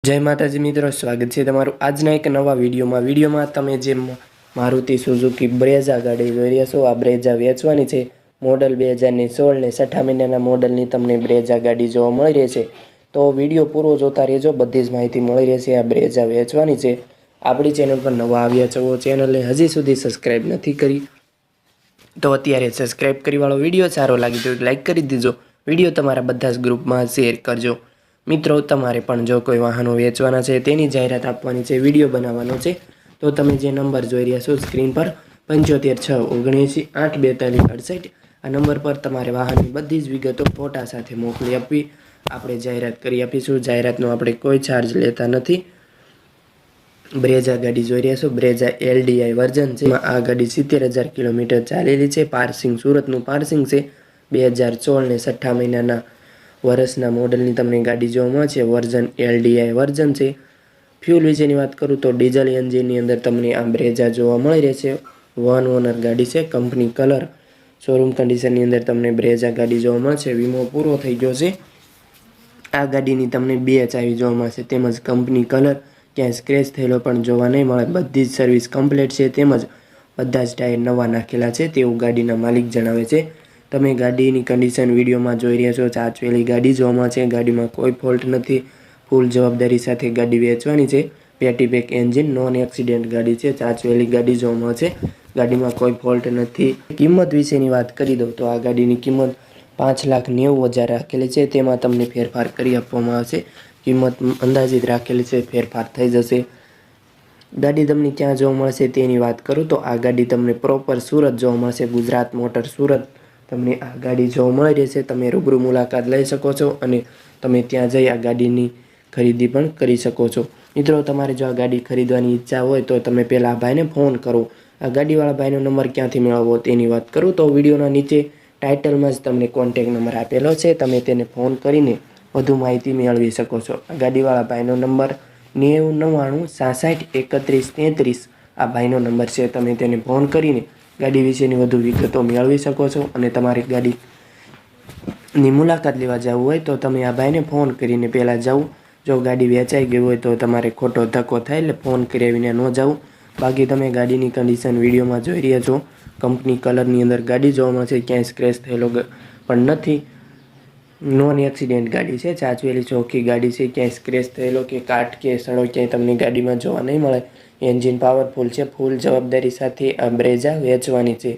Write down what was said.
जय माताजी मित्रों, स्वागत है तमारुं आजना एक नवा विडियो में तमे जे मारुति सुजुकी ब्रेजा गाड़ी जोई रह्या छो। आ ब्रेजा वेचवानी छे। मॉडल 2016 ने 6ठा महीनाना मॉडलनी तमने ब्रेजा गाड़ी जोवा मळी रहेशे। तो विडियो पूरो जोता रहेजो, बधी ज माहिती मळी रहेशे। आ ब्रेजा वेचवानी छे। आपणी चेनल पर नवा आव्या छो, चेनलने हजी सुधी सब्सक्राइब नथी करी तो अत्यारे सब्सक्राइब करी वाळो। विडियो सारो लागे तो लाइक करी दीजो। विडियो तमारा बधा ज ग्रुप में शेर करजो। मित्रों, तमारे पण जो कोई वाहनों वेचवाना छे तेनी जाहेरात आपवानी छे, विडियो बनाववानो छे तो तमे जे नंबर जोई रह्या छो स्क्रीन पर 75 6 79 8 42 68 आ नंबर पर तमारे वाहननी बधी ज विगतो फोटा साथे मोकली आपवी। आपणे जाहेरात करी आपीशुं। जाहेरातनो आपणे कोई चार्ज लेता नथी। ब्रेजा गाड़ी जोई रह्या छो, ब्रेजा LDI वर्जन छे। आ गाड़ी 70,000 किलोमीटर चालेली छे। पार्सिंग सूरतनुं पार्सिंग छे। 2016 ने 6ठा महीनाना वर्षना मॉडलनी तमने गाड़ी जोवा मळे छे। वर्जन LDI वर्जन छे। फ्यूल विशेनी वात करूँ तो डीजल एंजीननी अंदर तमने आ ब्रेजा जोवा मळी रहेशे। वन ओनर गाड़ी छे। कंपनी कलर शोरूम कंडीशननी अंदर तमने ब्रेजा गाड़ी जोवा मळे छे। वीमो पूरो थई गयो छे। आ गाड़ीनी तमने 2 चावी जोवा मळशे, तेमज कंपनी कलर, क्यांय स्क्रेच थयेलो पण जोवा नहीं मळे। बधी ज सर्विस कम्प्लीट छे, तेमज बधा ज टायर नवा नाखेला छे तेवुं गाड़ीना मालिक जणावे छे। तमे गाड़ीनी कंडीशन विडियो में जोई रह्या छो। साचवेली गाड़ी जोवा मळे छे। गाड़ी में कोई फॉल्ट नहीं। फूल जवाबदारी साथे गाड़ी वेचवानी छे। पेटी पैक एंजीन, नॉन एक्सिडेंट गाड़ी छे। साचवेली गाड़ी जोवा मळे छे। गाड़ी में कोई फॉल्ट नहीं। किंमत विशेनी वात करी दऊं तो आ गाड़ीनी किंमत 5,90,000 राखेली छे। तेमां तमने फेरफार करी आपवामां आवशे। किंमत अंदाजित राखेली छे, फेरफार थई जशे। गाड़ी तमने क्यां जोवा मळशे तेनी वात करूँ तो आ गाड़ी तमने प्रोपर सूरत जोवा मळशे। गुजरात मोटर सूरत तमने आ गाड़ी जोवा मळी रहेशे। तमे रूबरू मुलाकात लई शको छो अने तमे त्यां जई आ गाड़ीनी खरीदी पण करी शको छो। मित्रों, तमारे जो आ गाड़ी खरीदवानी इच्छा होय तो तमे पहेला आ भाईने फोन करो। आ गाड़ीवाळा भाईनो नंबर क्यांथी मेळवવો तेनी वात करूँ तो विडियोना नीचे टाइटलमां ज तमने कॉन्टेक्ट नंबर आपेलो छे। तमे तेने फोन करीने વધુ માહિતી મેળવી શકો છો। આ ગાડીવાળા ભાઈનો નંબર 90 99 66 31 33 આ ભાઈનો નંબર છે। તમે તેને ફોન કરીને ગાડી વિશેની વધુ વિગતો મેળવી શકો છો। અને તમારી ગાડીની મુલાકાત લેવા જવું હોય તો તમે આ ભાઈને ફોન કરીને પહેલાં જાઓ। જો ગાડી વેચાઈ ગઈ હોય તો તમારે ખોટો ધક્કો થાય એટલે ફોન કર્યા વિના ન જાઓ। બાકી તમે ગાડીની કન્ડિશન વિડીયોમાં જોઈ રહ્યા છો। કંપની કલરની અંદર ગાડી જોવા મળશે, ક્યાંય સ્ક્રેચ થયેલો પણ નથી। नॉन एक्सिडेंट गाड़ी है। साचवेली चौखी गाड़ी है। क्या स्क्रेच थयेलो के काट के सड़ो क्या तमने गाड़ी में जोवा नहीं मळे। एंजीन पावरफुल है। फूल जवाबदारी साथे आ ब्रेजा वेचवानी छे।